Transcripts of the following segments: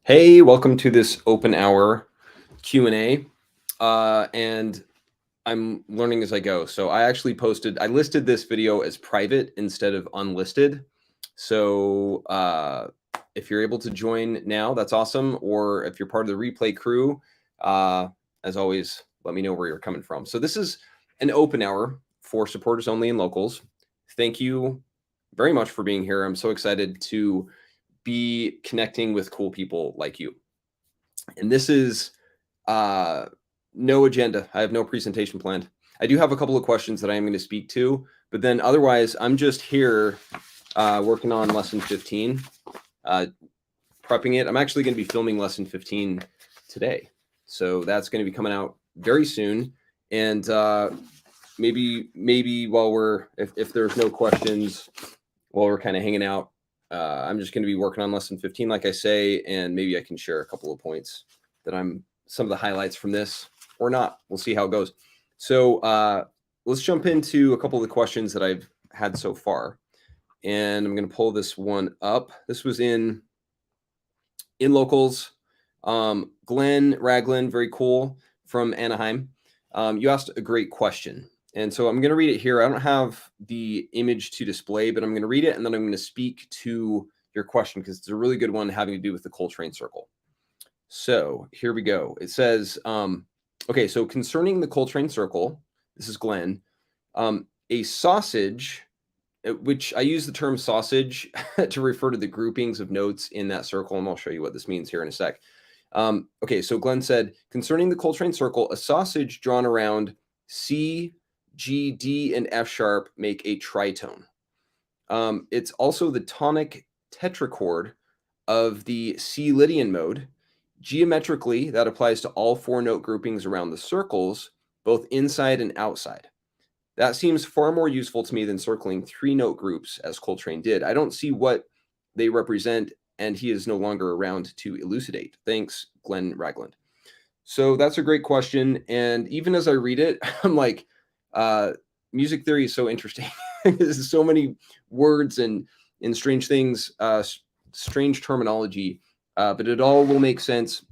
Hey, welcome to this open hour Q&A. And I'm learning as I go. So I listed this video as private instead of unlisted. So if you're able to join now, that's awesome. Or if you're part of the replay crew, uh, as always, let me know where you're coming from. So this is an open hour for supporters only and locals. Thank you very much for being here. I'm so excited to be connecting with cool people like you. And this is uh, no agenda. I have no presentation planned. I do have a couple of questions that I am going to speak to, but then otherwise, I'm just here working on lesson 15, prepping it. I'm actually going to be filming lesson 15 today. So that's going to be coming out very soon. And maybe if there's no questions while we're kind of hanging out, I'm just going to be working on lesson 15, like I say, and maybe I can share a couple of points that some of the highlights from this or not. We'll see how it goes. So let's jump into a couple of the questions that I've had so far. And I'm going to pull this one up. This was in locals. Glenn Ragland, very cool, from Anaheim. You asked a great question. And so I'm going to read it here. I don't have the image to display, but I'm going to read it and then I'm going to speak to your question because it's a really good one having to do with the Coltrane Circle. So here we go. It says, okay, so concerning the Coltrane Circle, this is Glenn, a sausage, which I use the term sausage to refer to the groupings of notes in that circle, and I'll show you what this means here in a sec. Okay, so Glenn said, concerning the Coltrane Circle, a sausage drawn around C, G, D, and F sharp make a tritone. It's also the tonic tetrachord of the C Lydian mode. Geometrically, that applies to all four note groupings around the circles, both inside and outside. That seems far more useful to me than circling three note groups as Coltrane did. I don't see what they represent, and he is no longer around to elucidate. Thanks, Glenn Ragland. So that's a great question. And even as I read it, I'm like, music theory is so interesting. There's so many words and strange things, strange terminology, but it all will make sense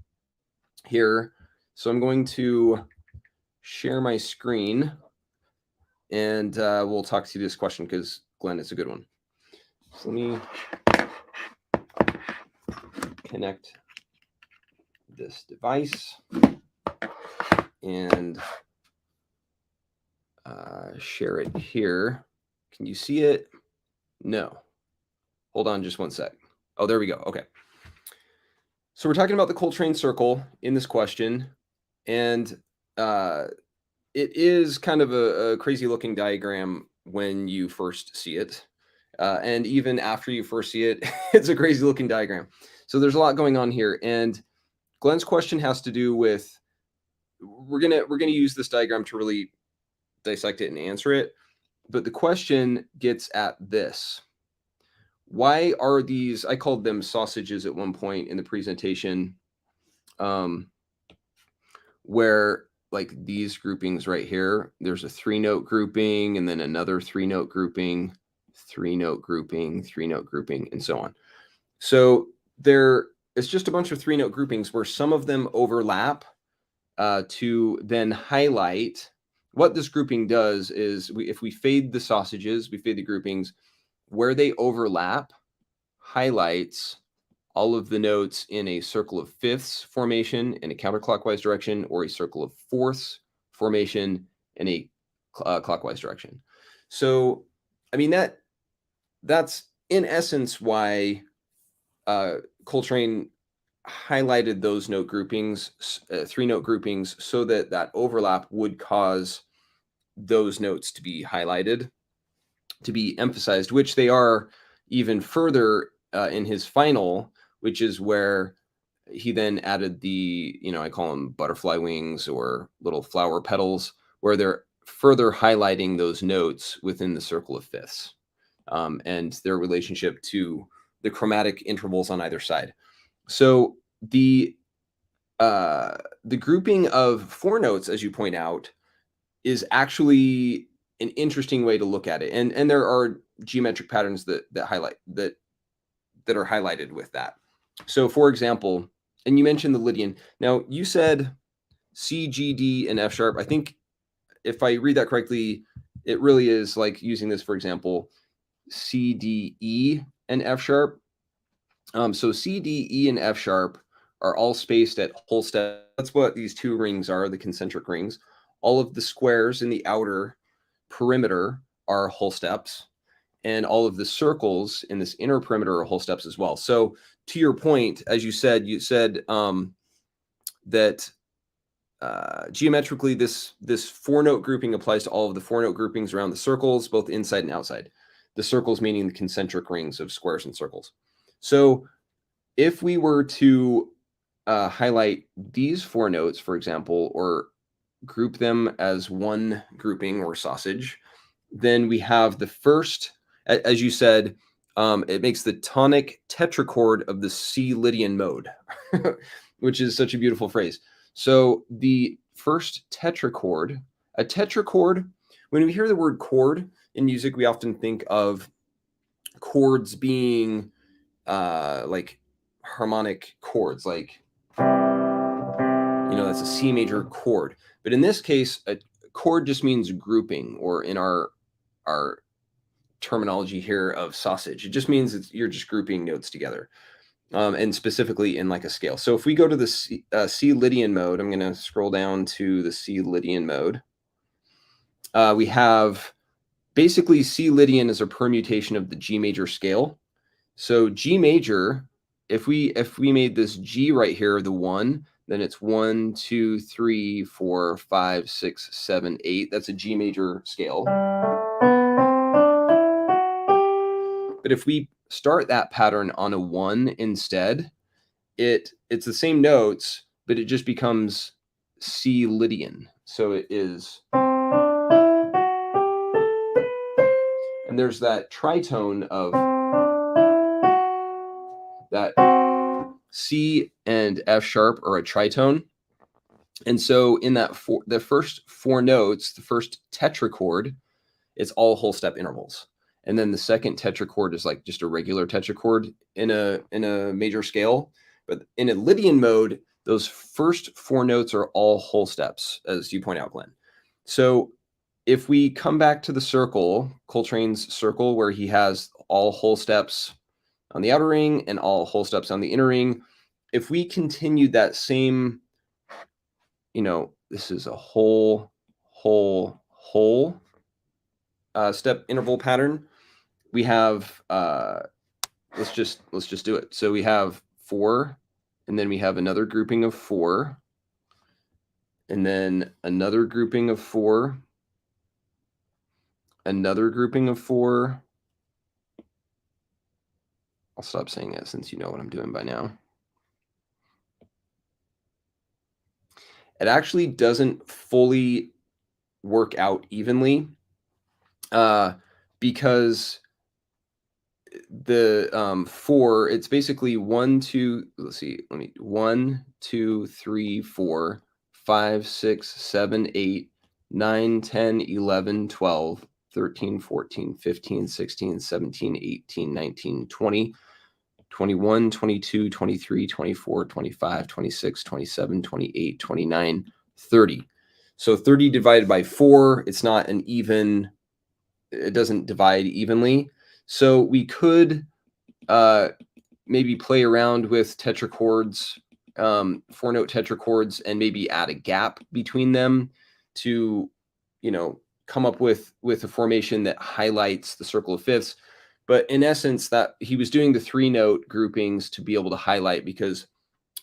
here. So I'm going to share my screen and we'll talk through this question because, Glenn, it's a good one. So let me connect this device and share it here. Can you see it? No. Hold on just one sec. Oh, there we go. Okay. So we're talking about the Coltrane Circle in this question, and it is kind of a crazy looking diagram when you first see it. And even after you first see it, it's a crazy looking diagram. So there's a lot going on here. And Glenn's question has to do with, we're gonna use this diagram to really dissect it and answer it. But the question gets at this. Why are these, I called them sausages at one point in the presentation, where like these groupings right here, there's a three note grouping and then another three note grouping, three note grouping, three note grouping, and so on. So it's just a bunch of three note groupings where some of them overlap to then highlight. What this grouping does is if we fade the sausages, we fade the groupings, where they overlap highlights all of the notes in a circle of fifths formation in a counterclockwise direction, or a circle of fourths formation in a clockwise direction. So, I mean, that's in essence why Coltrane highlighted those note groupings, three note groupings, so that overlap would cause those notes to be highlighted, to be emphasized, which they are even further in his final, which is where he then added the, I call them butterfly wings or little flower petals, where they're further highlighting those notes within the circle of fifths and their relationship to the chromatic intervals on either side. So the grouping of four notes, as you point out, is actually an interesting way to look at it. And there are geometric patterns that highlight that are highlighted with that. So for example, and you mentioned the Lydian. Now you said C, G, D, and F sharp. I think if I read that correctly, it really is like using this, for example, C, D, E, and F sharp. So C, D, E, and F sharp are all spaced at whole step. That's what these two rings are, the concentric rings. All of the squares in the outer perimeter are whole steps, and all of the circles in this inner perimeter are whole steps as well. So to your point, as you said that geometrically this 4-note grouping applies to all of the 4-note groupings around the circles, both inside and outside. The circles meaning the concentric rings of squares and circles. So if we were to highlight these 4 notes, for example, or group them as one grouping or sausage, then we have the first, as you said, it makes the tonic tetrachord of the C Lydian mode, which is such a beautiful phrase. So the first tetrachord, a tetrachord, when we hear the word chord in music, we often think of chords being like harmonic chords, like, that's a C major chord. But in this case, a chord just means grouping, or in our terminology here of sausage, it just means you're just grouping notes together, and specifically in like a scale. So if we go to the C Lydian mode, I'm going to scroll down to the C Lydian mode. We have basically C Lydian is a permutation of the G major scale. So G major, if we made this G right here the 1, then it's 1, 2, 3, 4, 5, 6, 7, 8. That's a G major scale. But if we start that pattern on a 1 instead, it's the same notes, but it just becomes C Lydian. So it is, and there's that tritone of that C and F sharp are a tritone. And so in that the first 4 notes, the first tetrachord, it's all whole step intervals. And then the second tetrachord is like just a regular tetrachord in a major scale. But in a Lydian mode, those first 4 notes are all whole steps, as you point out, Glenn. So if we come back to the circle, Coltrane's circle, where he has all whole steps on the outer ring and all whole steps on the inner ring, if we continued that same, this is a whole step interval pattern, we have, let's just do it. So we have 4, and then we have another grouping of 4, and then another grouping of 4, another grouping of 4. I'll stop saying it since you know what I'm doing by now. It actually doesn't fully work out evenly, because the 4, it's basically 1, 2, 3, 4, 5, 6, 7, 8, 9, 10, 11, 12, 13, 14, 15, 16, 17, 18, 19, 20, 21, 22, 23, 24, 25, 26, 27, 28, 29, 30. So 30 divided by 4, it's not an even, it doesn't divide evenly. So we could maybe play around with tetrachords, 4-note tetrachords, and maybe add a gap between them to, come up with a formation that highlights the circle of fifths. But in essence, that he was doing the 3-note groupings to be able to highlight, because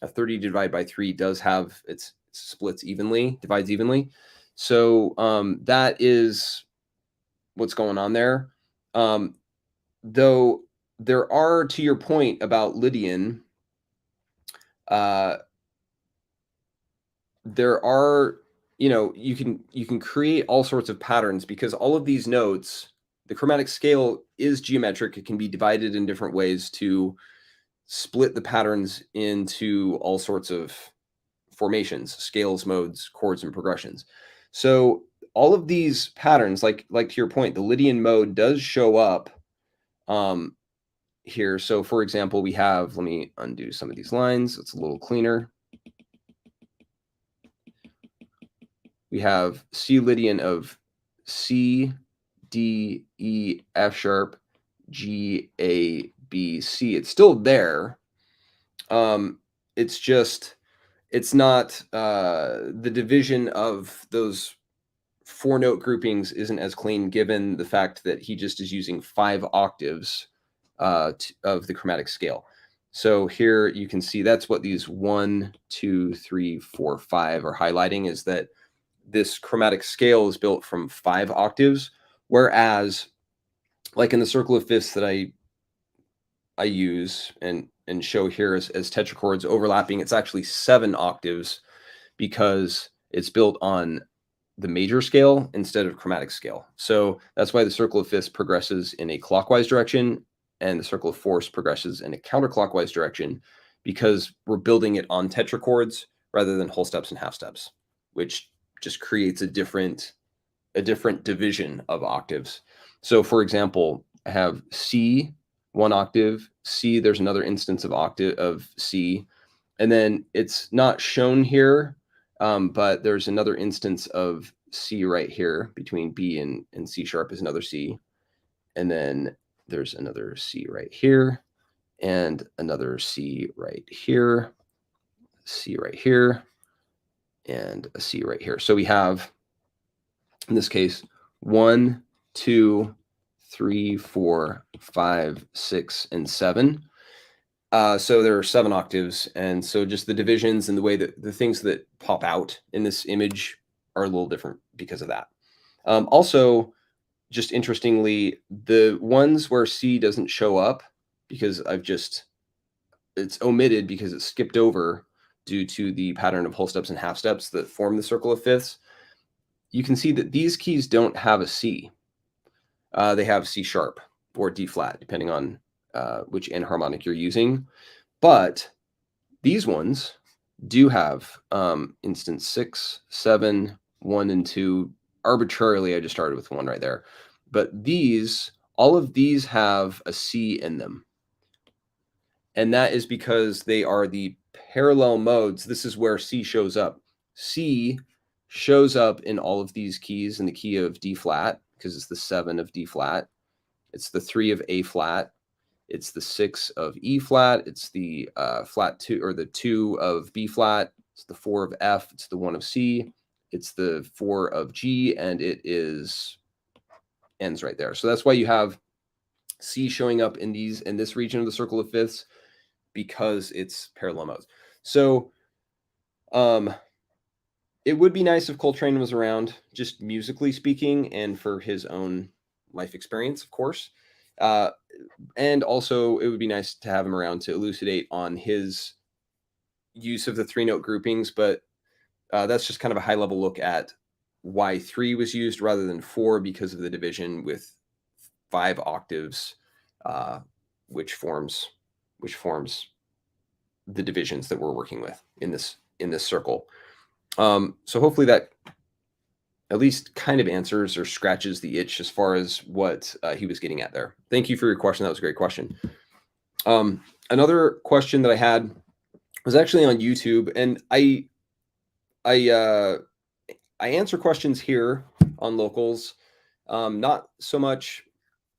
a 30 divided by 3 does have its splits evenly, divides evenly. So that is what's going on there. Though there are, to your point about Lydian, there are, you can create all sorts of patterns, because all of these notes, the chromatic scale is geometric. It can be divided in different ways to split the patterns into all sorts of formations, scales, modes, chords, and progressions. So all of these patterns, like to your point, the Lydian mode does show up here. So for example, we have, let me undo some of these lines. It's a little cleaner. We have C Lydian of C, D, E, F sharp, G, A, B, C. It's still there. It's just, it's not, the division of those 4-note groupings isn't as clean, given the fact that he just is using 5 octaves of the chromatic scale. So here you can see that's what these 1, 2, 3, 4, 5 are highlighting, is that this chromatic scale is built from 5 octaves, whereas like in the circle of fifths that I use and show here as tetrachords overlapping, it's actually 7 octaves because it's built on the major scale instead of chromatic scale. So that's why the circle of fifths progresses in a clockwise direction and the circle of fourths progresses in a counterclockwise direction, because we're building it on tetrachords rather than whole steps and half steps, which just creates a different division of octaves. So for example, I have C, 1 octave, C, there's another instance of octave of C, and then it's not shown here, but there's another instance of C right here between B and C sharp is another C. And then there's another C right here and another C right here, C right here, and a C right here. So we have, in this case, 1, 2, 3, 4, 5, 6, and 7. So there are 7 octaves, and so just the divisions and the way that the things that pop out in this image are a little different because of that. Also, just interestingly, the ones where C doesn't show up, because it's omitted because it's skipped over due to the pattern of whole steps and half steps that form the circle of fifths. You can see that these keys don't have a C. They have C sharp or D flat, depending on which enharmonic you're using. But these ones do have instance 6, 7, 1, and 2. Arbitrarily, I just started with 1 right there. But all of these have a C in them. And that is because they are the parallel modes. This is where C shows up. C shows up in all of these keys in the key of D flat, because it's the 7 of D flat. It's the 3 of A flat. It's the 6 of E flat. It's the flat 2, or the 2 of B flat. It's the 4 of F. It's the 1 of C. It's the 4 of G, and it ends right there. So that's why you have C showing up in this region of the circle of fifths, because it's parallel modes. So it would be nice if Coltrane was around, just musically speaking, and for his own life experience, of course. And also, it would be nice to have him around to elucidate on his use of the 3-note groupings, but that's just kind of a high-level look at why 3 was used rather than 4, because of the division with 5 octaves, which forms the divisions that we're working with in this circle. So hopefully that at least kind of answers or scratches the itch as far as what he was getting at there. Thank you for your question. That was a great question. Another question that I had was actually on YouTube, and I answer questions here on Locals, not so much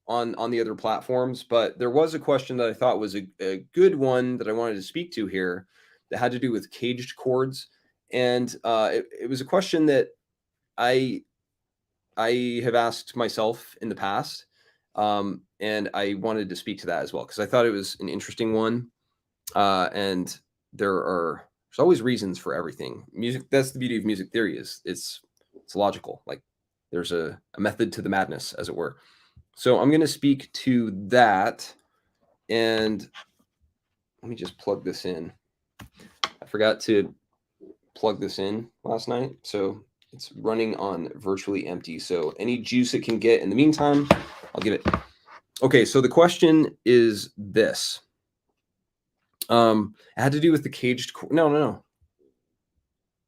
on the other platforms, but there was a question that I thought was a good one that I wanted to speak to here that had to do with caged chords. And it was a question that I have asked myself in the past, and I wanted to speak to that as well, because I thought it was an interesting one. And there's always reasons for everything. Music, that's the beauty of music theory, is it's logical. Like there's a method to the madness, as it were. So I'm going to speak to that, and let me just plug this in. I forgot to plug this in last night, so it's running on virtually empty. So any juice it can get in the meantime, I'll give it. Okay, so the question is this. It had to do with the caged chord. No.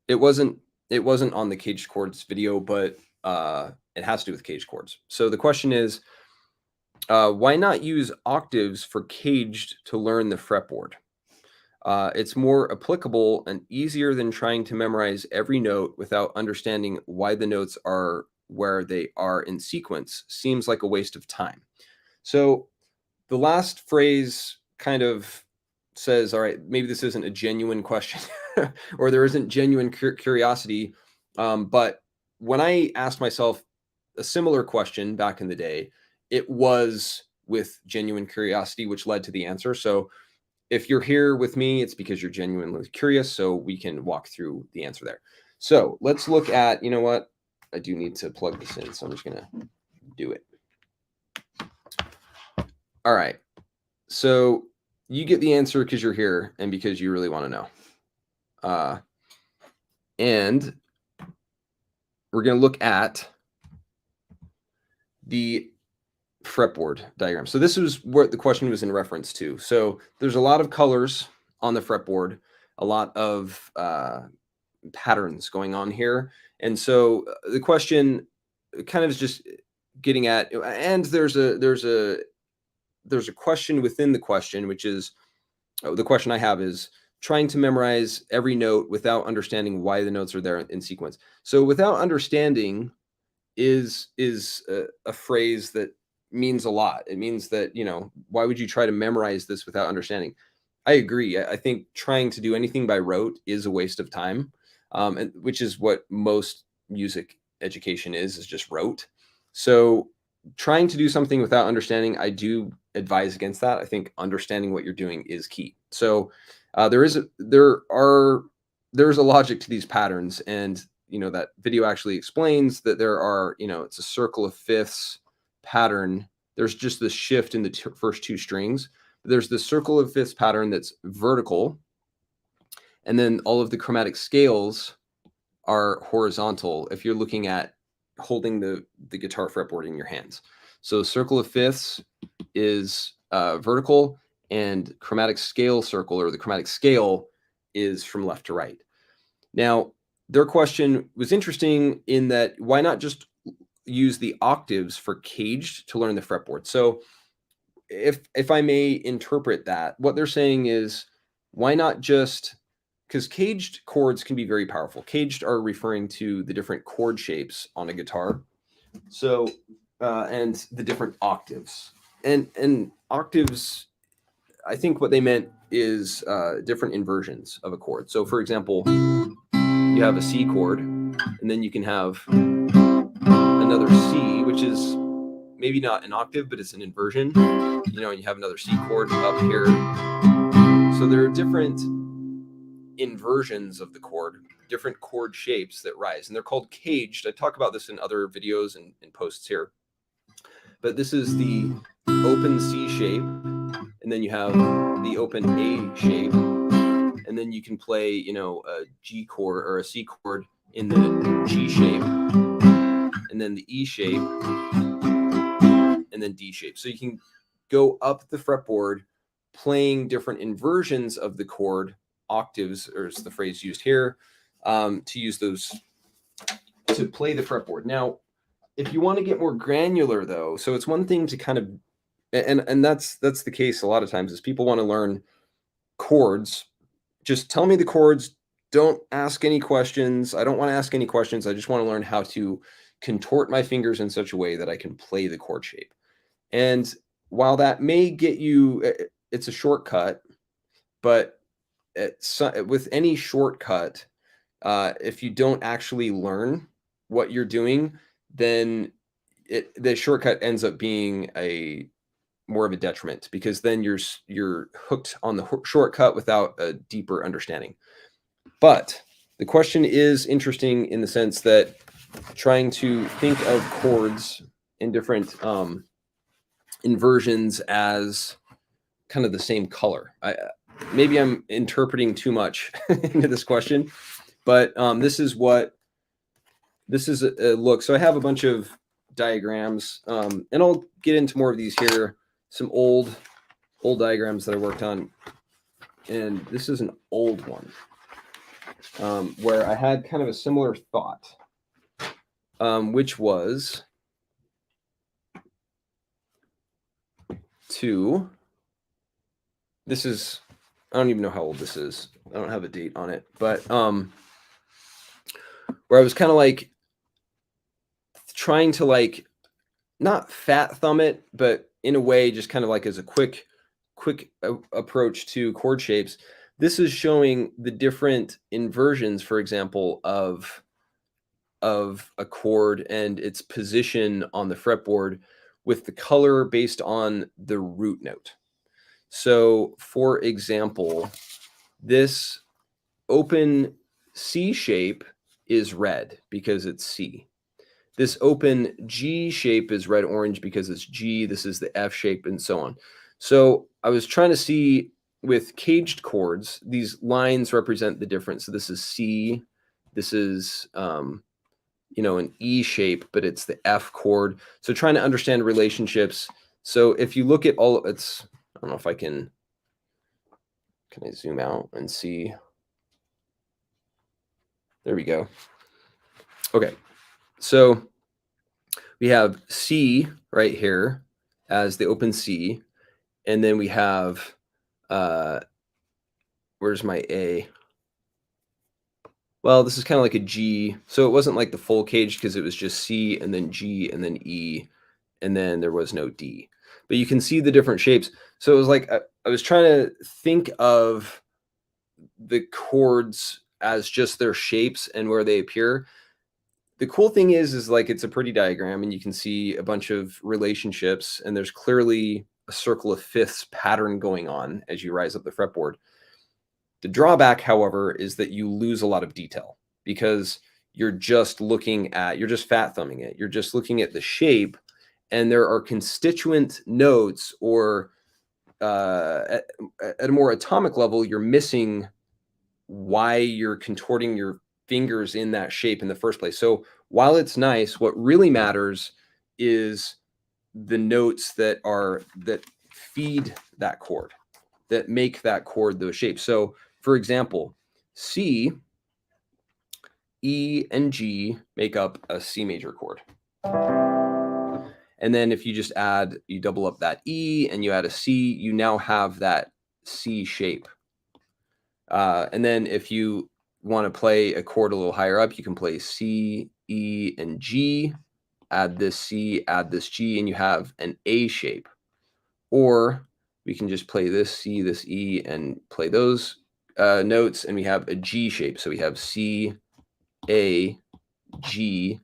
It wasn't on the caged chords video, but it has to do with caged chords. So the question is, Why not use octaves for caged to learn the fretboard? It's more applicable and easier than trying to memorize every note without understanding why the notes are where they are in sequence. Seems like a waste of time. So the last phrase kind of says, all right, maybe this isn't a genuine question or there isn't genuine curiosity. But when I asked myself a similar question back in the day, it was with genuine curiosity, which led to the answer. So if you're here with me, it's because you're genuinely curious. So we can walk through the answer there. So let's look at, you know what? I do need to plug this in. So I'm just going to do it. All right. So you get the answer because you're here and because you really want to know. And we're going to look at the fretboard diagram. So this is what the question was in reference to. So there's a lot of colors on the fretboard, a lot of patterns going on here. And so the question kind of is just getting at, and there's a question within the question, which is, the question I have is trying to memorize every note without understanding why the notes are there in sequence. So without understanding is a phrase that means a lot. It means that, why would you try to memorize this without understanding? I agree. I think trying to do anything by rote is a waste of time, and which is what most music education is just rote. So trying to do something without understanding, I do advise against that. I think understanding what you're doing is key. So there's a logic to these patterns, and that video actually explains that there are, it's a circle of fifths pattern. There's just this shift in the first two strings. There's the circle of fifths pattern that's vertical, and then all of the chromatic scales are horizontal if you're looking at holding the guitar fretboard in your hands. So circle of fifths is vertical, and chromatic scale circle, or the chromatic scale, is from left to right. Now, their question was interesting in that why not just use the octaves for caged to learn the fretboard? So if I may interpret that, what they're saying is why not just, because caged chords can be very powerful. Caged are referring to the different chord shapes on a guitar. So and the different octaves. And octaves, I think what they meant is different inversions of a chord. So for example, you have a C chord, and then you can have another C, which is maybe not an octave, but it's an inversion. And you have another C chord up here. So there are different inversions of the chord, different chord shapes that rise, and they're called caged. I talk about this in other videos and posts here. But this is the open C shape, and then you have the open A shape, and then you can play, a G chord or a C chord in the G shape, and then the E shape, and then D shape. So you can go up the fretboard playing different inversions of the chord, octaves, or is the phrase used here, to use those to play the fretboard. Now, if you want to get more granular, though, so it's one thing to kind of, and that's the case a lot of times, is people want to learn chords. Just tell me the chords. Don't ask any questions. I don't want to ask any questions. I just want to learn how to contort my fingers in such a way that I can play the chord shape. And while that may get you, it's a shortcut, but with any shortcut, if you don't actually learn what you're doing, then the shortcut ends up being more of a detriment, because then you're hooked on the shortcut without a deeper understanding. But the question is interesting in the sense that trying to think of chords in different inversions as kind of the same color. Maybe I'm interpreting too much into this question, but this is a look. So I have a bunch of diagrams, and I'll get into more of these here. Some old diagrams that I worked on, and this is an old one where I had kind of a similar thought, which was to, this is, I don't even know how old this is. I don't have a date on it, but where I was kind of like trying to like not fat thumb it, but in a way just kind of like as a quick approach to chord shapes. This is showing the different inversions, for example, of a chord and its position on the fretboard with the color based on the root note. So, for example, this open C shape is red because it's C. This open G shape is red-orange because it's G. This is the F shape and so on. So I was trying to see with caged chords, these lines represent the difference. So this is C. This is, an E shape, but it's the F chord. So trying to understand relationships. So if you look at all, I don't know if I can I zoom out and see? There we go. Okay, so we have C right here as the open C, and then we have, where's my A? Well, this is kind of like a G. So it wasn't like the full cage because it was just C and then G and then E, and then there was no D. But you can see the different shapes. So it was like I was trying to think of the chords as just their shapes and where they appear. The cool thing is like it's a pretty diagram and you can see a bunch of relationships, and there's clearly a circle of fifths pattern going on as you rise up the fretboard. The drawback, however, is that you lose a lot of detail because you're just fat thumbing it. You're just looking at the shape, and there are constituent notes, or at a more atomic level, you're missing why you're contorting your fingers in that shape in the first place. So while it's nice, what really matters is the notes that feed that chord, that make that chord those shapes. So for example, C, E, and G make up a C major chord. And then if you just you double up that E and you add a C, you now have that C shape. And then if you want to play a chord a little higher up, you can play C, E, and G, add this C, add this G, and you have an A shape. Or we can just play this C, this E, and play those notes, and we have a G shape. So we have C, A, G,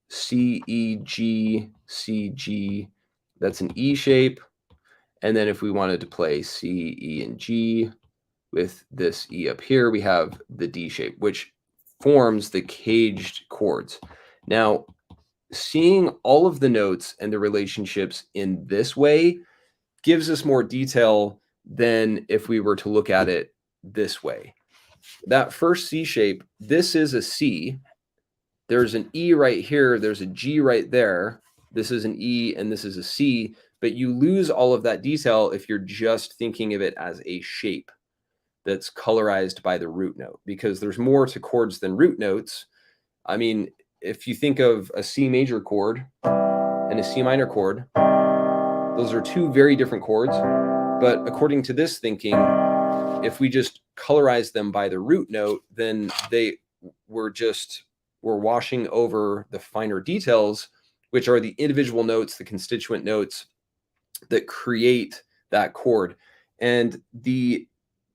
C, E, G, C, G. That's an E shape. And then if we wanted to play C, E, and G with this E up here, we have the D shape, which forms the caged chords. Now, seeing all of the notes and the relationships in this way gives us more detail than if we were to look at it this way. That first C shape, this is a C. There's an E right here. There's a G right there. This is an E and this is a C, but you lose all of that detail if you're just thinking of it as a shape that's colorized by the root note, because there's more to chords than root notes. I mean, if you think of a C major chord and a C minor chord, those are two very different chords. But according to this thinking, if we just colorize them by the root note, then we're washing over the finer details, which are the individual notes, the constituent notes that create that chord. And the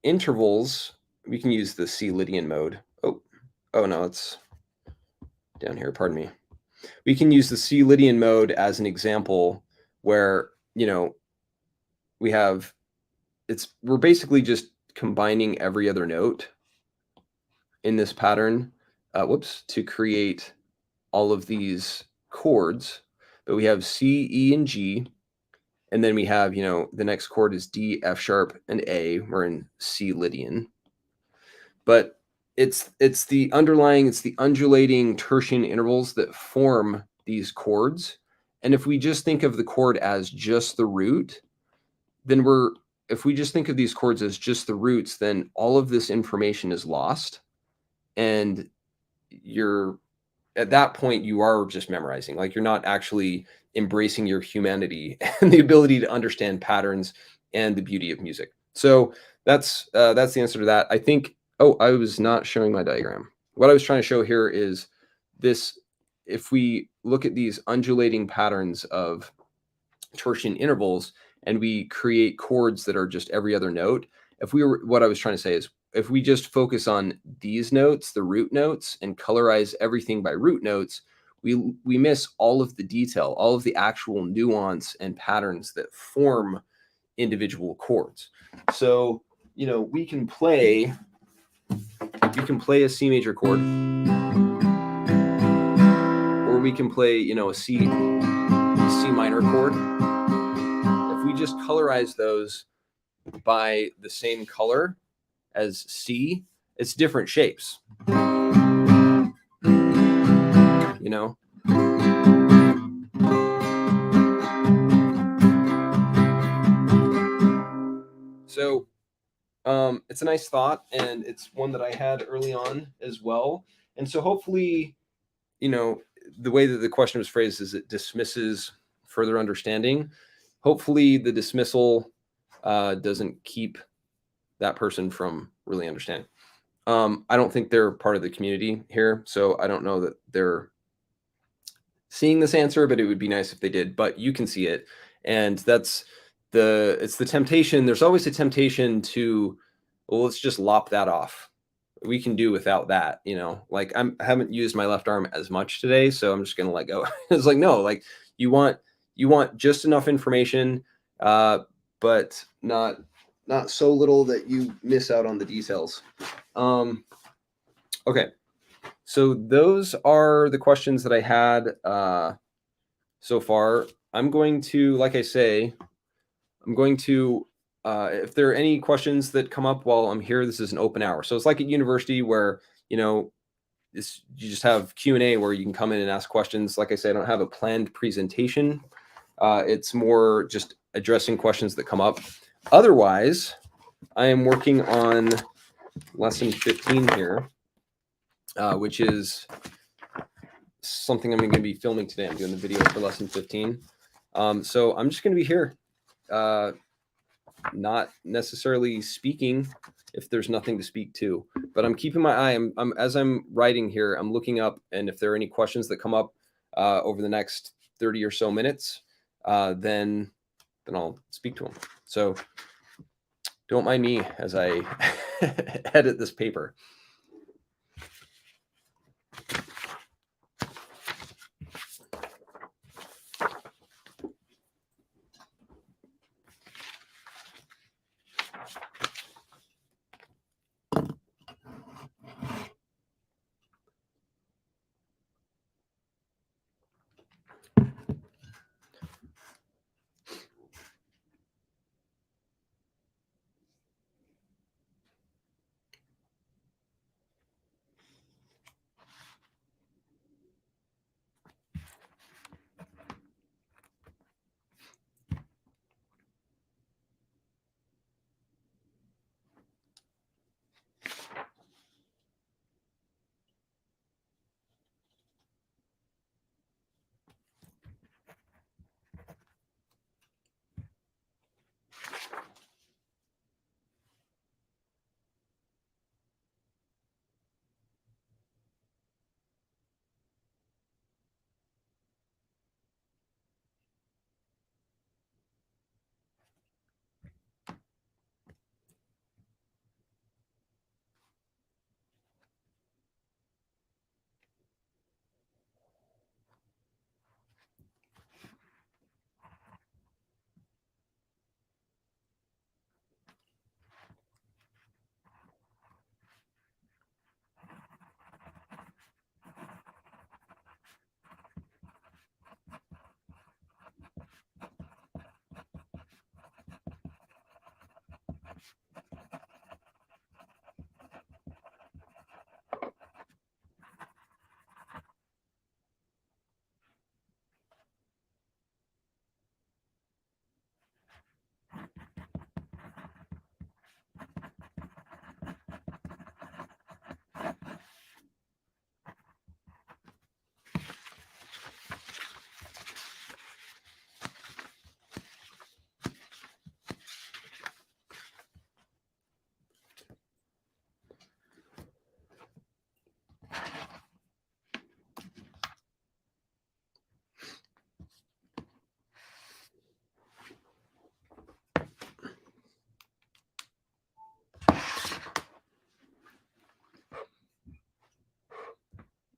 intervals, we can use the C Lydian mode. Oh no, it's down here, pardon me. We can use the C Lydian mode as an example where, we're basically just combining every other note in this pattern, to create all of these chords. But we have C, E, and G, and then we have, the next chord is D, F sharp, and A. We're in C Lydian. But it's the undulating tertian intervals that form these chords. And if we just think of the chord as just the root, then if we just think of these chords as just the roots, then all of this information is lost. And you're at that point you are just memorizing. Like you're not actually embracing your humanity and the ability to understand patterns and the beauty of music. So that's the answer to that. I think. Oh, I was not showing my diagram. What I was trying to show here is this. If we look at these undulating patterns of tertian intervals and we create chords that are just every other note, if we were, what I was trying to say is, if we just focus on these notes, the root notes, and colorize everything by root notes, we miss all of the detail, all of the actual nuance and patterns that form individual chords. So, you know, we can play a C major chord, or we can play, you know, a C minor chord. If we just colorize those by the same color as C, it's different shapes. You know? So it's a nice thought, and it's one that I had early on as well. And so hopefully, you know, the way that the question was phrased is it dismisses further understanding. Hopefully the dismissal doesn't keep that person from really understanding. I don't think they're part of the community here, so I don't know that they're seeing this answer, but it would be nice if they did. But you can see it, and it's the temptation. There's always a temptation to, well, let's just lop that off. We can do without that, you know. Like I haven't used my left arm as much today, so I'm just gonna let go. It's like, no, like you want just enough information, but not so little that you miss out on the details. Okay, so those are the questions that I had so far. I'm going to, like I say, if there are any questions that come up while I'm here, this is an open hour. So it's like at university where, you know, you just have Q&A where you can come in and ask questions. Like I said, I don't have a planned presentation. It's more just addressing questions that come up. Otherwise, I am working on lesson 15 here, which is something I'm going to be filming today. I'm doing the video for lesson 15. So I'm just going to be here, not necessarily speaking if there's nothing to speak to, but I'm keeping my eye. As I'm writing here, I'm looking up, and if there are any questions that come up over the next 30 or so minutes, then I'll speak to them. So don't mind me as I edit this paper.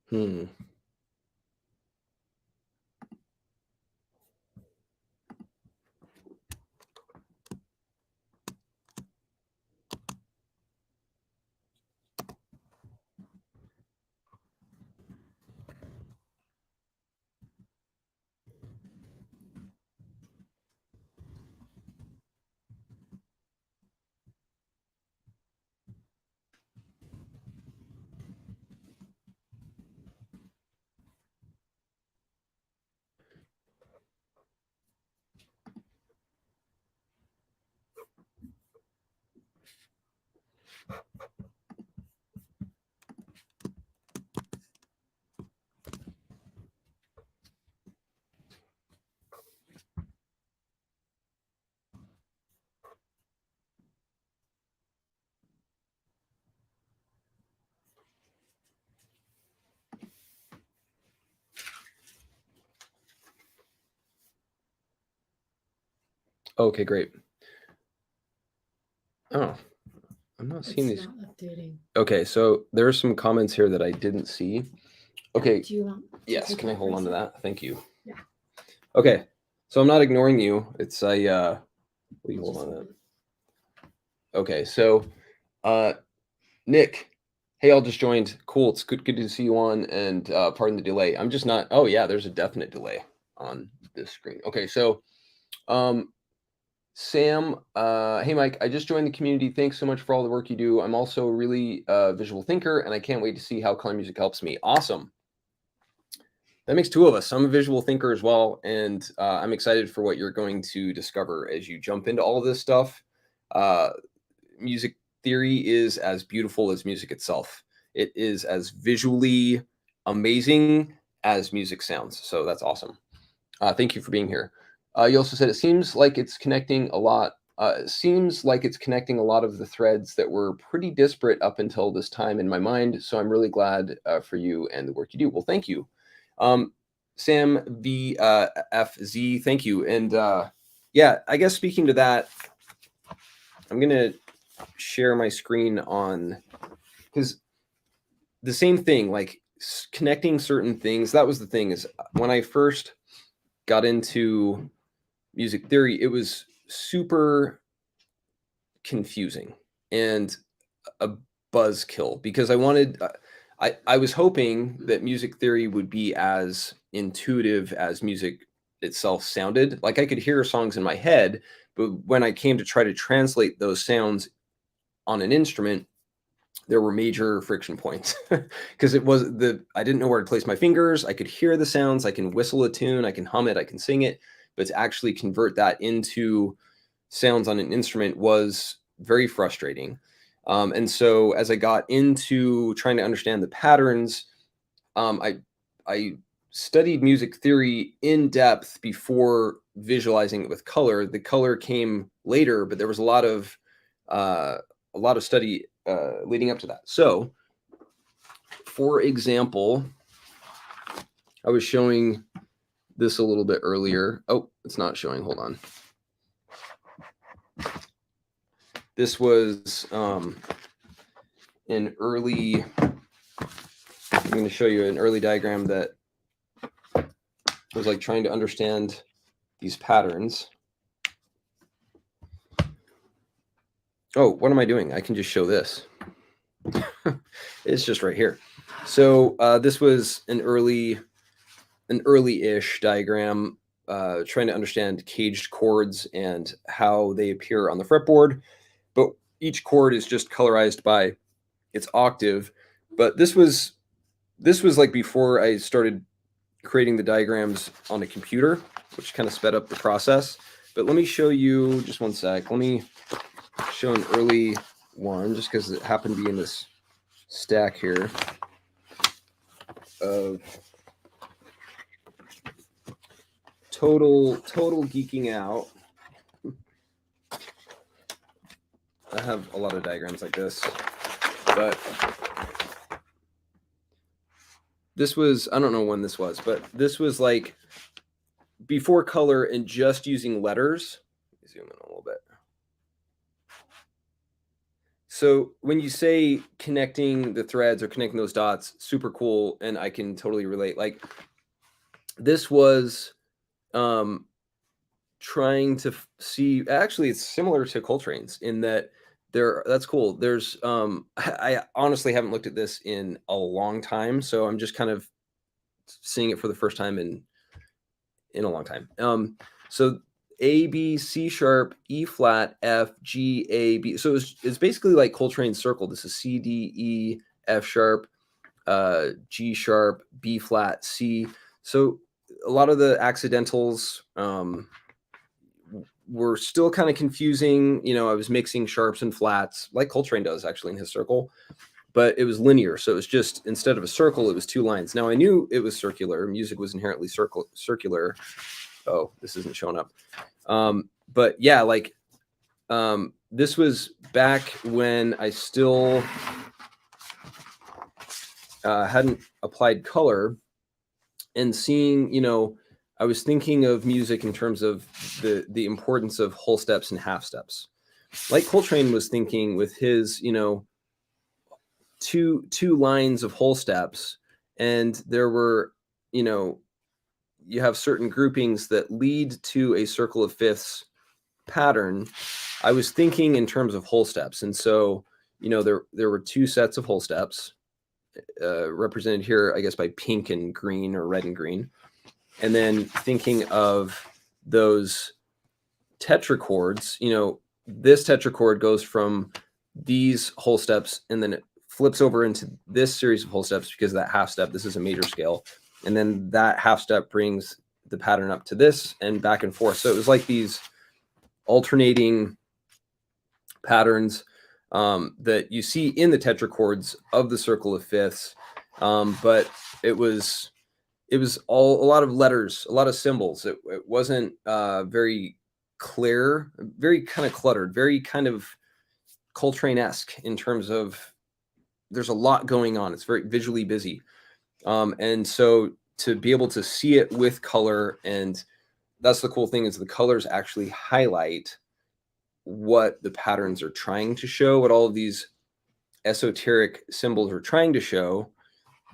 Hmm. Okay, great. Oh, I'm not seeing It's these. not updating. Okay, so there are some comments here that I didn't see. Okay, Do you want to yes, take can I hold on to reset? that? Thank you. Yeah. Okay, so I'm not ignoring you. It's will you hold Just on to hold that? it. Okay, so Nick, hey, all just joined. Cool, it's good to see you on, and pardon the delay. I'm just not. Oh yeah, there's a definite delay on this screen. Okay, so um, Sam, hey Mike, I just joined the community. Thanks so much for all the work you do. I'm also a really visual thinker, and I can't wait to see how color music helps me. Awesome. That makes two of us. I'm a visual thinker as well, and I'm excited for what you're going to discover as you jump into all of this stuff. Uh, music theory is as beautiful as music itself. It is as visually amazing as music sounds. So that's awesome. Thank you for being here. You also said it seems like it's connecting a lot. It seems like it's connecting a lot of the threads that were pretty disparate up until this time in my mind. So I'm really glad for you and the work you do. Well, thank you, um, Sam VFZ. Thank you. And yeah, I guess speaking to that, I'm gonna share my screen on because the same thing, like connecting certain things. That was the thing is when I first got into music theory, it was super confusing and a buzzkill because I was hoping that music theory would be as intuitive as music itself sounded. Like I could hear songs in my head, but when I came to try to translate those sounds on an instrument, there were major friction points because I didn't know where to place my fingers. I could hear the sounds, I can whistle a tune, I can hum it, I can sing it, but to actually convert that into sounds on an instrument was very frustrating. And so as I got into trying to understand the patterns, I studied music theory in depth before visualizing it with color. The color came later, but there was uh, a lot of study leading up to that. So, for example, I was showing this a little bit earlier. Oh, it's not showing. Hold on. This was an early. I'm going to show you an early diagram that was like trying to understand these patterns. Oh, what am I doing? I can just show this. It's just right here. So this was an early-ish diagram trying to understand caged chords and how they appear on the fretboard. But each chord is just colorized by its octave. But this was like before I started creating the diagrams on a computer, which kind of sped up the process. But let me show you just one sec. Let me show an early one just because it happened to be in this stack here of total geeking out. I have a lot of diagrams like this, but this was, I don't know when this was, but this was like before color and just using letters. Let me zoom in a little bit. So when you say connecting the threads or connecting those dots, super cool, and I can totally relate. Like this was trying to see. Actually, it's similar to Coltrane's in that that's cool. There's I honestly haven't looked at this in a long time, so I'm just kind of seeing it for the first time in a long time. So A, B, C sharp, E flat, F, G, A, B. So it's basically like Coltrane's circle. This is C, D, E, F sharp, G sharp, B flat, C. So a lot of the accidentals were still kind of confusing. You know, I was mixing sharps and flats like Coltrane does actually in his circle, but it was linear. So it was just, instead of a circle, it was two lines. Now I knew it was circular. Music was inherently circular. Oh, this isn't showing up. But yeah, like this was back when I still hadn't applied color, and seeing, you know, I was thinking of music in terms of the importance of whole steps and half steps. Like Coltrane was thinking with his, you know, two lines of whole steps, and there were, you know, you have certain groupings that lead to a circle of fifths pattern. I was thinking in terms of whole steps, and so, you know, there were two sets of whole steps, represented here, I guess, by pink and green, or red and green, and then thinking of those tetrachords. You know, this tetrachord goes from these whole steps, and then it flips over into this series of whole steps because of that half step. This is a major scale, and then that half step brings the pattern up to this and back and forth. So it was like these alternating patterns that you see in the tetrachords of the circle of fifths, but it was all a lot of letters, a lot of symbols. It wasn't very clear, very kind of cluttered, very kind of Coltrane-esque in terms of there's a lot going on. It's very visually busy, and so to be able to see it with color, and that's the cool thing, is the colors actually highlight what the patterns are trying to show, what all of these esoteric symbols are trying to show,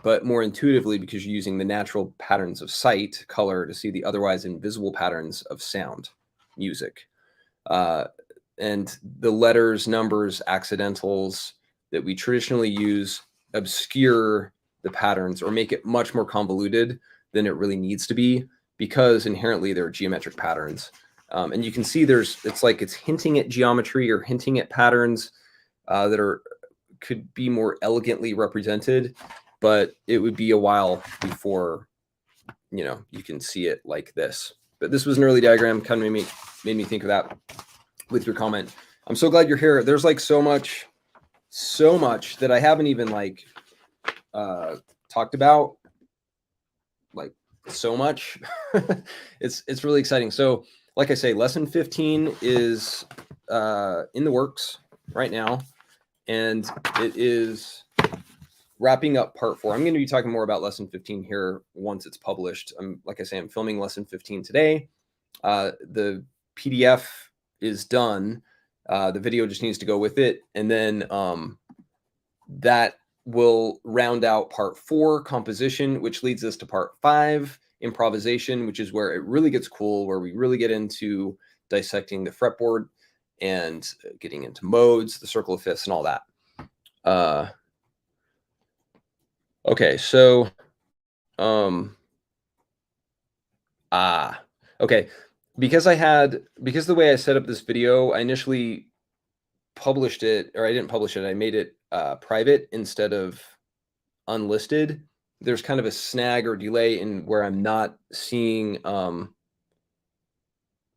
but more intuitively, because you're using the natural patterns of sight, color, to see the otherwise invisible patterns of sound, music. And the letters, numbers, accidentals that we traditionally use obscure the patterns or make it much more convoluted than it really needs to be, because inherently they're geometric patterns. And you can see it's like it's hinting at geometry or hinting at patterns that could be more elegantly represented, but it would be a while before, you know, you can see it like this. But this was an early diagram, kind of made me think of that with your comment. I'm so glad you're here. There's like so much that I haven't even like talked about, like so much. It's really exciting. So like I say, lesson 15 is in the works right now, and it is wrapping up part 4. I'm going to be talking more about lesson 15 here once it's published. Like I say, I'm filming lesson 15 today. The PDF is done. The video just needs to go with it, and then that will round out part 4, composition, which leads us to part 5, improvisation, which is where it really gets cool, where we really get into dissecting the fretboard and getting into modes, the circle of fifths, and all that. Okay, so okay, because the way I set up this video, I initially published it, or I didn't publish it, I made it private instead of unlisted. There's kind of a snag or delay in where I'm not seeing.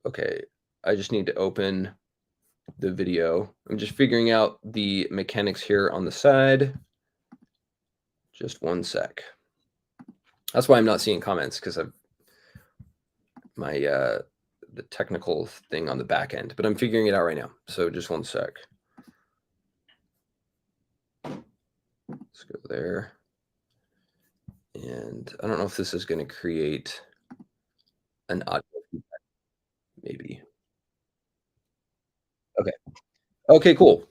Okay, I just need to open the video. I'm just figuring out the mechanics here on the side. Just one sec. That's why I'm not seeing comments, because I've my the technical thing on the back end, but I'm figuring it out right now. So just one sec. Let's go there. And I don't know if this is going to create an audio feedback, maybe. Okay. Okay, cool.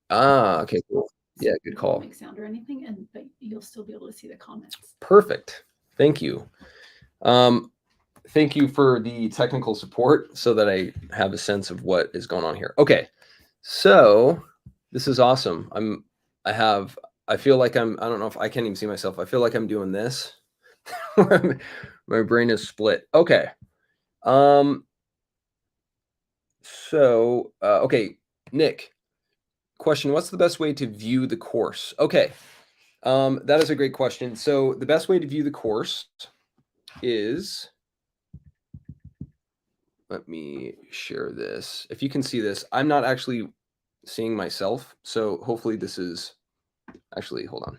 Ah, okay, cool. Yeah, good call. Make sound or anything, but you'll still be able to see the comments. Perfect. Thank you. Thank you for the technical support so that I have a sense of what is going on here. Okay. So this is awesome. I feel like I don't know if I can't even see myself. I feel like I'm doing this. My brain is split. Okay. Okay, Nick, question, what's the best way to view the course? Okay. That is a great question. So the best way to view the course is, let me share this. If you can see this, I'm not actually seeing myself. So hopefully this is actually, hold on.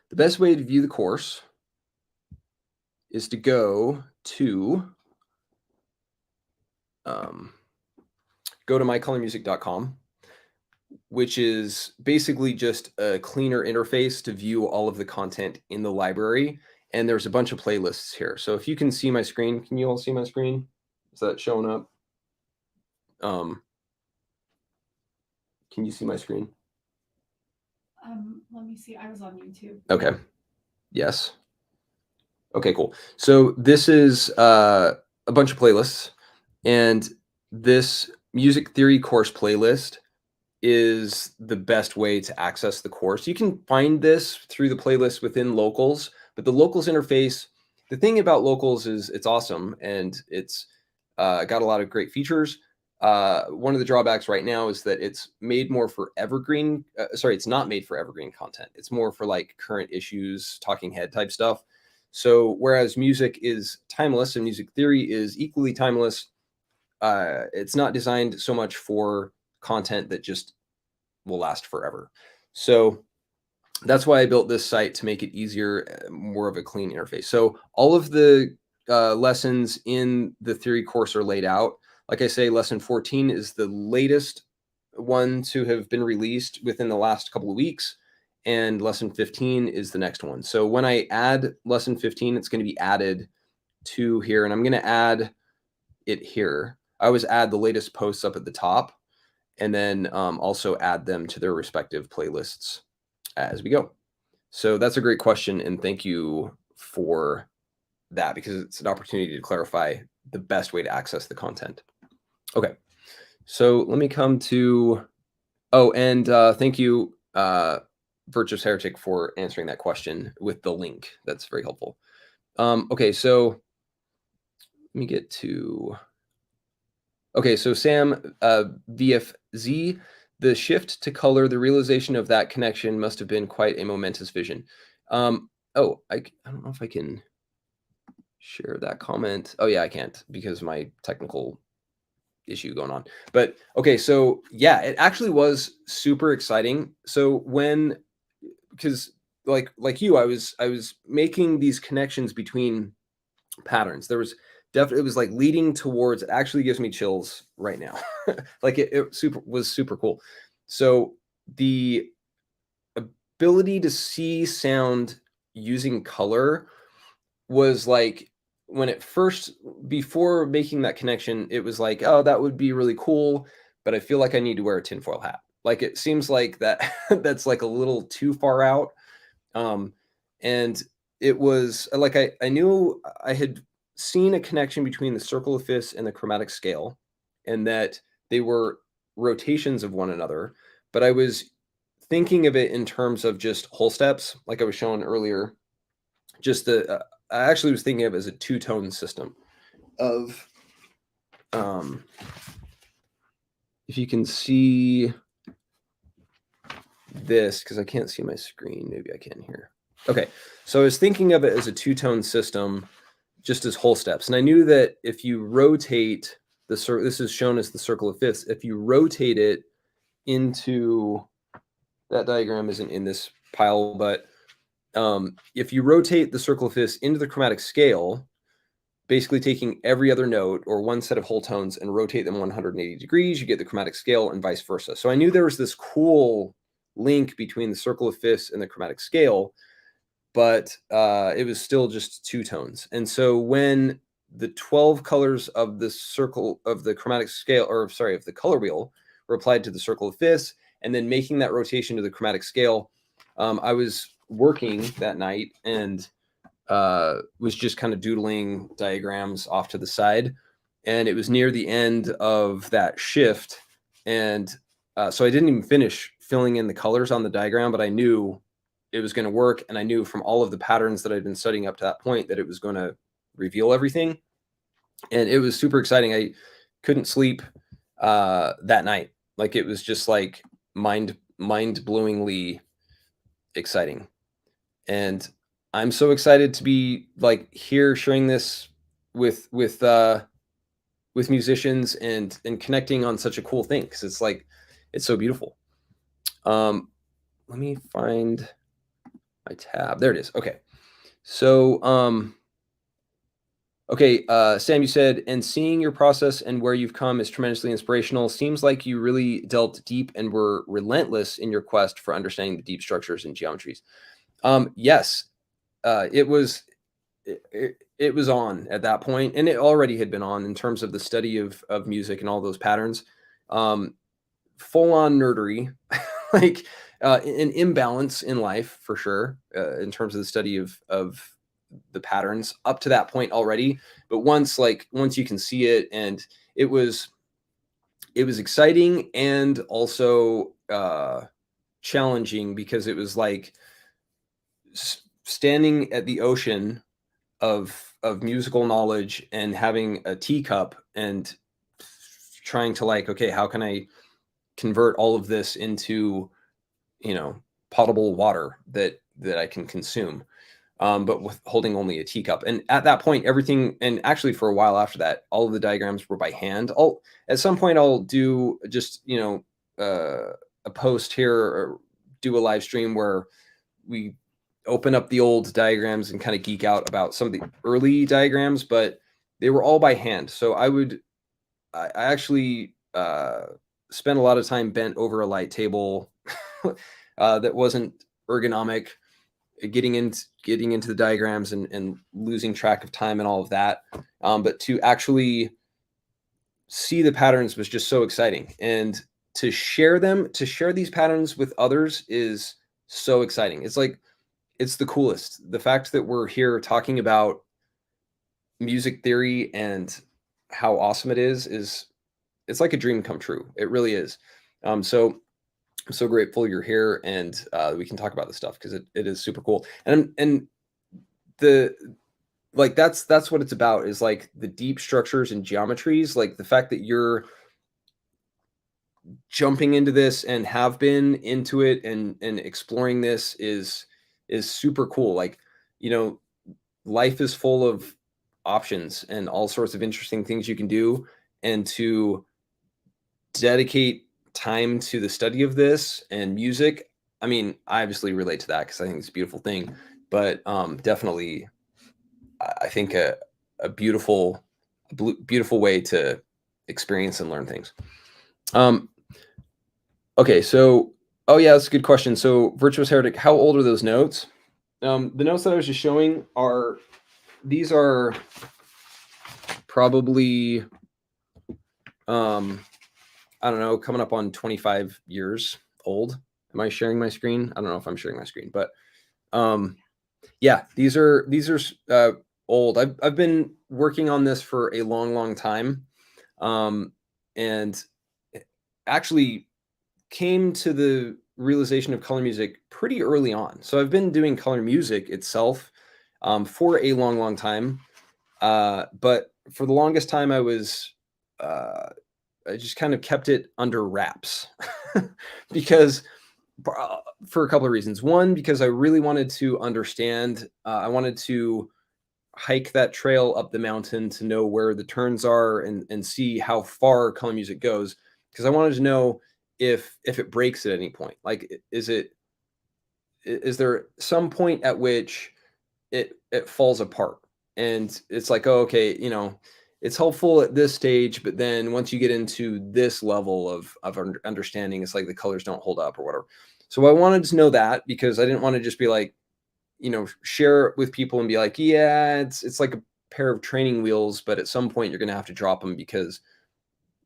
The best way to view the course is to go to mycolormusic.com, which is basically just a cleaner interface to view all of the content in the library. And there's a bunch of playlists here. So if you can see my screen, can you all see my screen? Is that showing up? Can you see my screen? Let me see. I was on YouTube. Okay. Yes. Okay, cool. So this is a bunch of playlists, and this music theory course playlist is the best way to access the course. You can find this through the playlist within Locals, but the Locals interface, the thing about Locals is it's awesome and it's got a lot of great features. One of the drawbacks right now is that it's made more for evergreen. It's not made for evergreen content. It's more for like current issues, talking head type stuff. So whereas music is timeless and music theory is equally timeless, it's not designed so much for content that just will last forever. So that's why I built this site, to make it easier, more of a clean interface. So all of the lessons in the theory course are laid out. Like I say, lesson 14 is the latest one to have been released within the last couple of weeks, and lesson 15 is the next one. So when I add lesson 15, it's going to be added to here, and I'm going to add it here. I always add the latest posts up at the top, and then also add them to their respective playlists as we go. So that's a great question, and thank you for that, because it's an opportunity to clarify the best way to access the content. Okay, so let me come to, and thank you, Virtuous Heretic, for answering that question with the link. That's very helpful. Okay, so let me get to, okay, so Sam, VFZ, the shift to color, the realization of that connection must have been quite a momentous vision. I don't know if I can share that comment. Oh yeah, I can't, because my technical issue going on. But okay, so yeah, it actually was super exciting. So because like you, I was making these connections between patterns. There was definitely, it was like leading towards, it actually gives me chills right now. Like it was super cool. So the ability to see sound using color was like, when it first, before making that connection, it was like, oh, that would be really cool, but I feel like I need to wear a tinfoil hat. Like it seems like that that's like a little too far out. And it was like, I knew I had seen a connection between the circle of fifths and the chromatic scale, and that they were rotations of one another, but I was thinking of it in terms of just whole steps, like I was showing earlier. Just I actually was thinking of it as a two-tone system of, if you can see this, because I can't see my screen, maybe I can here. Okay, so I was thinking of it as a two-tone system, just as whole steps. And I knew that if you rotate the circle, this is shown as the circle of fifths, if you rotate it into, that diagram isn't in this pile, but if you rotate the circle of fifths into the chromatic scale, basically taking every other note or one set of whole tones and rotate them 180 degrees, you get the chromatic scale, and vice versa. So I knew there was this cool link between the circle of fifths and the chromatic scale, but it was still just two tones. And so when the 12 colors of the circle of the chromatic scale, or sorry, of the color wheel, were applied to the circle of fifths, and then making that rotation to the chromatic scale. I was working that night and was just kind of doodling diagrams off to the side, and it was near the end of that shift, and so I didn't even finish filling in the colors on the diagram, but I knew it was going to work, and I knew from all of the patterns that I'd been studying up to that point that it was going to reveal everything, and it was super exciting. I couldn't sleep that night. Like, it was just like mind-blowingly exciting, and I'm so excited to be like here sharing this with musicians and connecting on such a cool thing, because it's like it's so beautiful. Let me find my tab. There it is. Okay. So okay, Sam, you said, and seeing your process and where you've come is tremendously inspirational. Seems like you really delved deep and were relentless in your quest for understanding the deep structures and geometries. Yes, it was it was on at that point, and it already had been on in terms of the study of music and all those patterns. Full on nerdery, like an imbalance in life for sure, in terms of the study of the patterns up to that point already. But once you can see it, and it was exciting and also challenging, because it was like standing at the ocean of musical knowledge and having a teacup and trying to like, okay, how can I convert all of this into, potable water that I can consume, but with holding only a teacup. And at that point, everything, and actually for a while after that, all of the diagrams were by hand. At some point I'll do just, a post here or do a live stream where we open up the old diagrams and kind of geek out about some of the early diagrams, but they were all by hand. So I actually spent a lot of time bent over a light table that wasn't ergonomic, getting into the diagrams and losing track of time and all of that. But to actually see the patterns was just so exciting, and to share these patterns with others is so exciting. It's the coolest. The fact that we're here talking about music theory and how awesome it is it's like a dream come true. It really is. So I'm so grateful you're here, and we can talk about this stuff, because it is super cool. And the like that's what it's about, is like the deep structures and geometries. Like the fact that you're jumping into this and have been into it and exploring this is super cool. Like, life is full of options and all sorts of interesting things you can do, and to dedicate time to the study of this and music. I mean, I obviously relate to that because I think it's a beautiful thing, but definitely I think a beautiful way to experience and learn things. Okay, so oh yeah, that's a good question. So Virtuous Heretic, how old are those notes? The notes that I was just showing are probably I don't know, coming up on 25 years old. Am I sharing my screen? I don't know if I'm sharing my screen, but yeah, these are old. I've been working on this for a long time, and actually came to the realization of color music pretty early on. So I've been doing color music itself for a long time, but for the longest time I just kind of kept it under wraps because for a couple of reasons. One, because I really wanted to understand. I wanted to hike that trail up the mountain to know where the turns are and see how far color music goes, because I wanted to know if it breaks at any point. Like, is there some point at which it falls apart, and it's like, oh, okay, it's helpful at this stage, but then once you get into this level of understanding, it's like the colors don't hold up or whatever. So I wanted to know that, because I didn't want to just be like, share it with people and be like, yeah, it's like a pair of training wheels, but at some point you're going to have to drop them because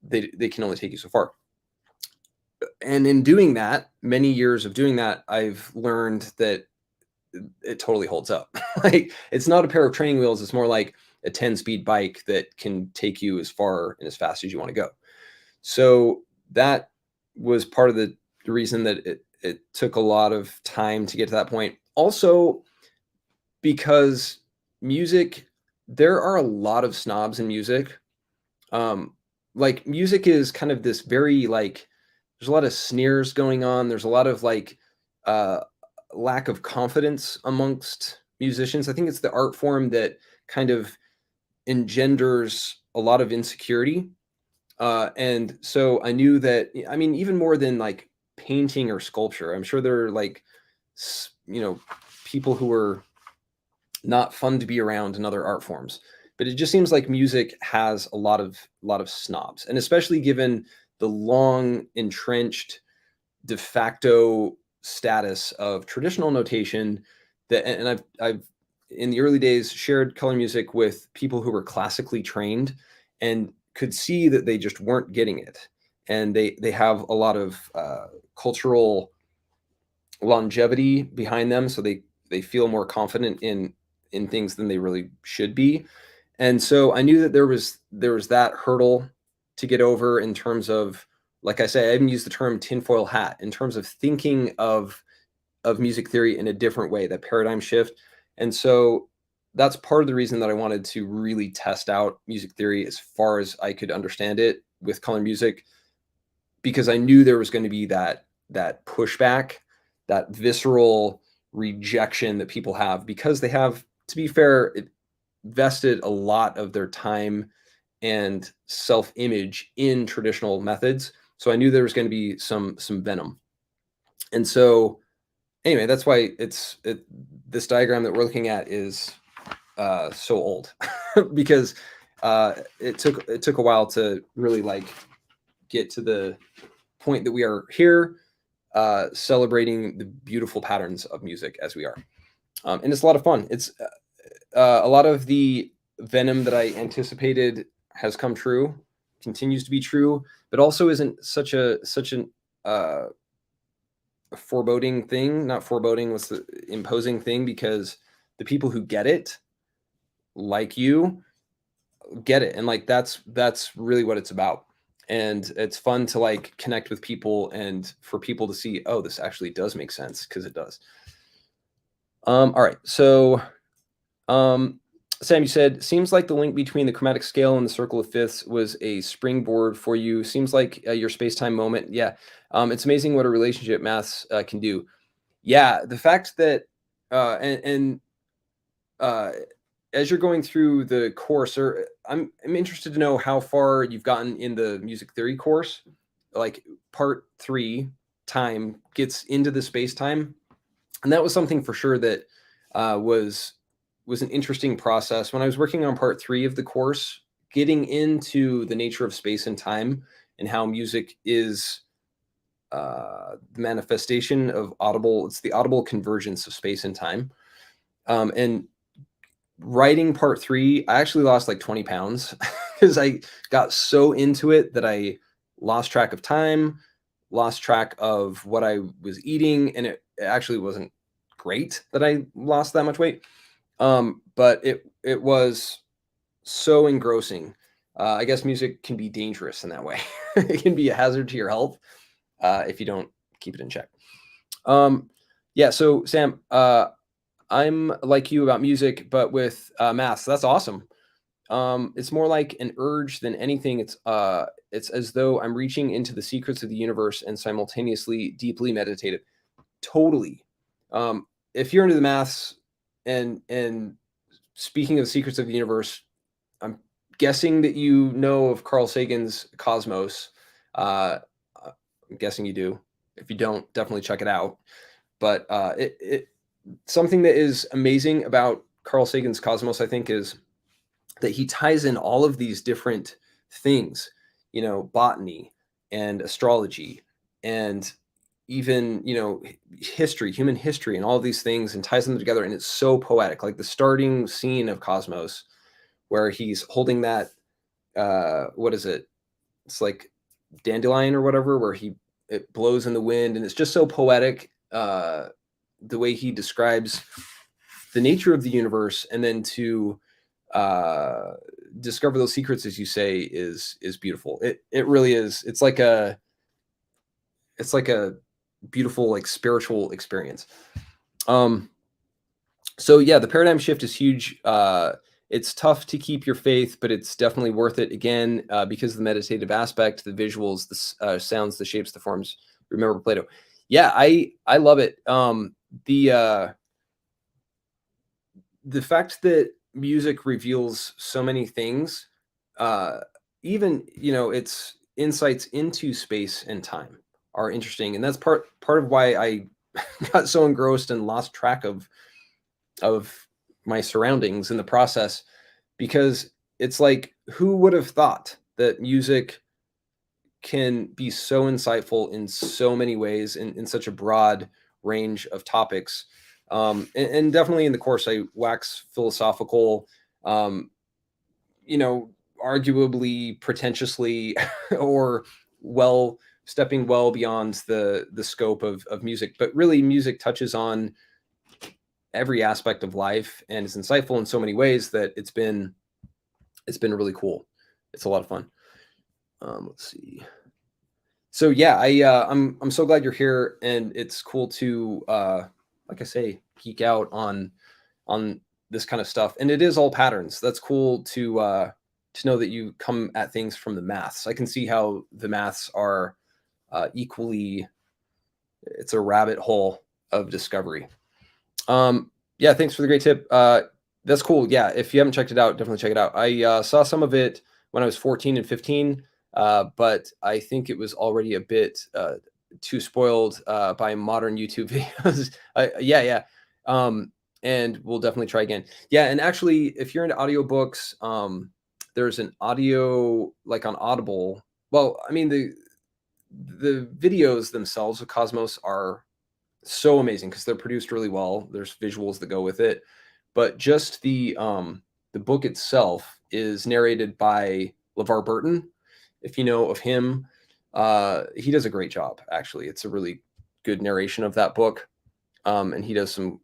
they can only take you so far. And in doing that, many years of doing that, I've learned that it totally holds up. Like, it's not a pair of training wheels. It's more like a 10-speed bike that can take you as far and as fast as you want to go. So that was part of the reason that it took a lot of time to get to that point. Also, because music, there are a lot of snobs in music. Like, music is kind of this very, like, there's a lot of sneers going on. There's a lot of, like, uh, lack of confidence amongst musicians. I think it's the art form that kind of engenders a lot of insecurity. And so I knew that, I mean, even more than like painting or sculpture, I'm sure there are like, people who are not fun to be around in other art forms. But it just seems like music has a lot of snobs, and especially given the long entrenched de facto status of traditional notation. That, and I've in the early days shared color music with people who were classically trained and could see that they just weren't getting it, and they have a lot of cultural longevity behind them, so they feel more confident in things than they really should be. And so I knew that there was that hurdle to get over in terms of, like I say, I even use the term tinfoil hat in terms of thinking of music theory in a different way, that paradigm shift. And so that's part of the reason that I wanted to really test out music theory as far as I could understand it with color music, because I knew there was going to be that pushback, that visceral rejection that people have, because they have, to be fair, vested a lot of their time and self-image in traditional methods. So I knew there was going to be some venom. And so anyway, that's why this diagram that we're looking at is so old, because it took a while to really like get to the point that we are here, celebrating the beautiful patterns of music as we are. And it's a lot of fun. It's a lot of the venom that I anticipated has come true, continues to be true, but also isn't such an a foreboding thing. Not foreboding, was the imposing thing, because the people who get it, like you, get it, and like that's really what it's about. And it's fun to like connect with people and for people to see, oh, this actually does make sense, because it does. All right, so Sam, you said, seems like the link between the chromatic scale and the circle of fifths was a springboard for you. Seems like your space-time moment. Yeah. It's amazing what a relationship maths can do. Yeah. The fact that, and uh, as you're going through the course, or I'm interested to know how far you've gotten in the music theory course. Like, part 3, time, gets into the space-time. And that was something for sure that was an interesting process. When I was working on part 3 of the course, getting into the nature of space and time and how music is the manifestation of it's the audible convergence of space and time. And writing part 3, I actually lost like 20 pounds because I got so into it that I lost track of time, lost track of what I was eating, and it actually wasn't great that I lost that much weight. But it was so engrossing. I guess music can be dangerous in that way. It can be a hazard to your health if you don't keep it in check. Yeah. So Sam, I'm like you about music, but with math. So that's awesome. It's more like an urge than anything. It's as though I'm reaching into the secrets of the universe and simultaneously deeply meditative. Totally. If you're into the maths, and speaking of secrets of the universe, I'm guessing that you know of Carl Sagan's Cosmos. I'm guessing you do. If you don't, definitely check it out. But it something that is amazing about Carl Sagan's Cosmos, I think, is that he ties in all of these different things, botany and astrology, and even, history, human history, and all of these things, and ties them together. And it's so poetic. Like the starting scene of Cosmos, where he's holding that, what is it? It's like dandelion or whatever, where he it blows in the wind, and it's just so poetic. The way he describes the nature of the universe, and then to discover those secrets, as you say, is beautiful. It really is. It's like a beautiful, like, spiritual experience. So yeah, the paradigm shift is huge. It's tough to keep your faith, but it's definitely worth it, again, because of the meditative aspect, the visuals, the sounds, the shapes, the forms. Remember Plato. Yeah, I love it. The fact that music reveals so many things, even, its insights into space and time are interesting, and that's part of why I got so engrossed and lost track of my surroundings in the process, because it's like, who would have thought that music can be so insightful in so many ways, in such a broad range of topics. And definitely in the course, I wax philosophical, arguably pretentiously, or stepping well beyond the scope of music. But really, music touches on every aspect of life and is insightful in so many ways that it's been really cool. It's a lot of fun. Let's see. So yeah, I'm so glad you're here, and it's cool to like I say, geek out on this kind of stuff. And it is all patterns. That's cool to know that you come at things from the maths. I can see how the maths are equally. It's a rabbit hole of discovery. Yeah, thanks for the great tip. That's cool. Yeah, if you haven't checked it out, definitely check it out. I saw some of it when I was 14 and 15, but I think it was already a bit too spoiled by modern YouTube videos. Yeah. And we'll definitely try again. Yeah, and actually, if you're into audiobooks, there's an audio, like, on Audible. Well, I mean, the videos themselves of Cosmos are so amazing because they're produced really well. There's visuals that go with it, but just the book itself is narrated by LeVar Burton. If you know of him, he does a great job. Actually, it's a really good narration of that book, and he does some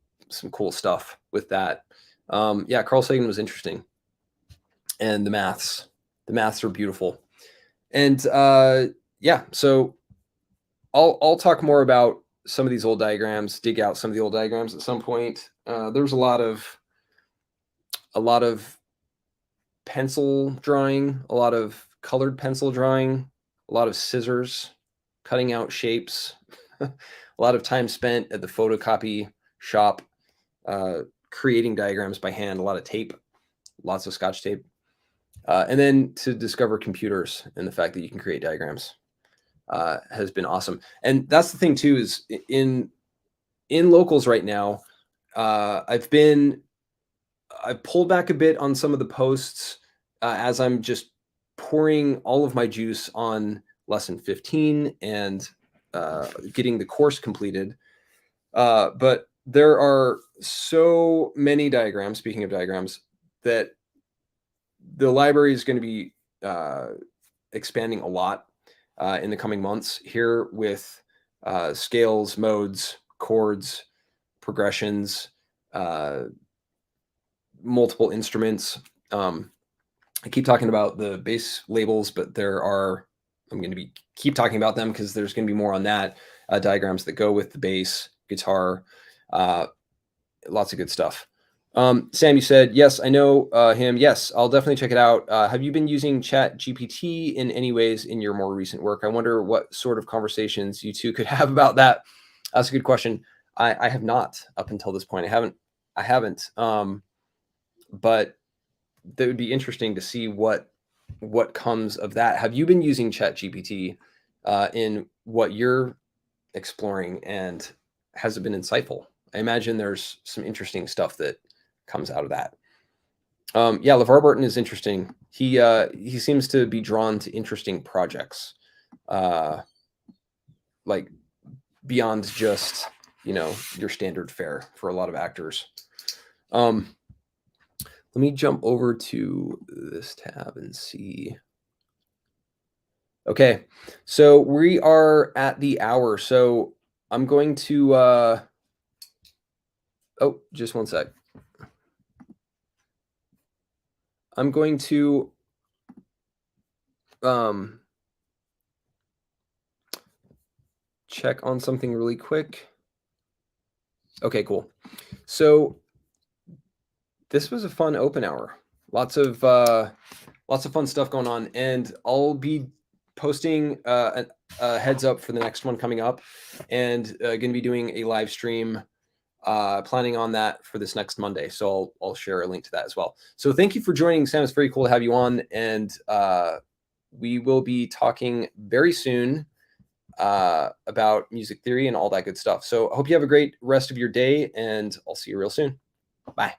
cool stuff with that. Yeah, Carl Sagan was interesting, and the maths are beautiful, and yeah. So I'll talk more about some of these old diagrams, dig out some of the old diagrams at some point. There's a lot of pencil drawing, a lot of colored pencil drawing, a lot of scissors, cutting out shapes, a lot of time spent at the photocopy shop, creating diagrams by hand, a lot of tape, lots of Scotch tape. And then to discover computers and the fact that you can create diagrams has been awesome. And that's the thing too, is in locals right now, I've pulled back a bit on some of the posts as I'm just pouring all of my juice on lesson 15 and getting the course completed. But there are so many diagrams, speaking of diagrams, that the library is going to be expanding a lot in the coming months here, with scales, modes, chords, progressions, multiple instruments. I keep talking about the bass labels, but I'm going to keep talking about them because there's going to be more on that. Diagrams that go with the bass, guitar, lots of good stuff. Sam, you said, yes, I know him. Yes, I'll definitely check it out. Have you been using ChatGPT in any ways in your more recent work? I wonder what sort of conversations you two could have about that. That's a good question. I have not up until this point. I haven't. But that would be interesting to see what comes of that. Have you been using ChatGPT in what you're exploring, and has it been insightful? I imagine there's some interesting stuff that comes out of that. Yeah, LeVar Burton is interesting. He seems to be drawn to interesting projects, like beyond just, your standard fare for a lot of actors. Let me jump over to this tab and see. Okay, so we are at the hour. So I'm going to, oh, just one sec. I'm going to, check on something really quick. Okay, cool. So this was a fun open hour. Lots of fun stuff going on, and I'll be posting a heads up for the next one coming up, and going to be doing a live stream. Planning on that for this next Monday, so I'll share a link to that as well. So thank you for joining, Sam. It's very cool to have you on, and we will be talking very soon about music theory and all that good stuff. So I hope you have a great rest of your day, and I'll see you real soon. Bye.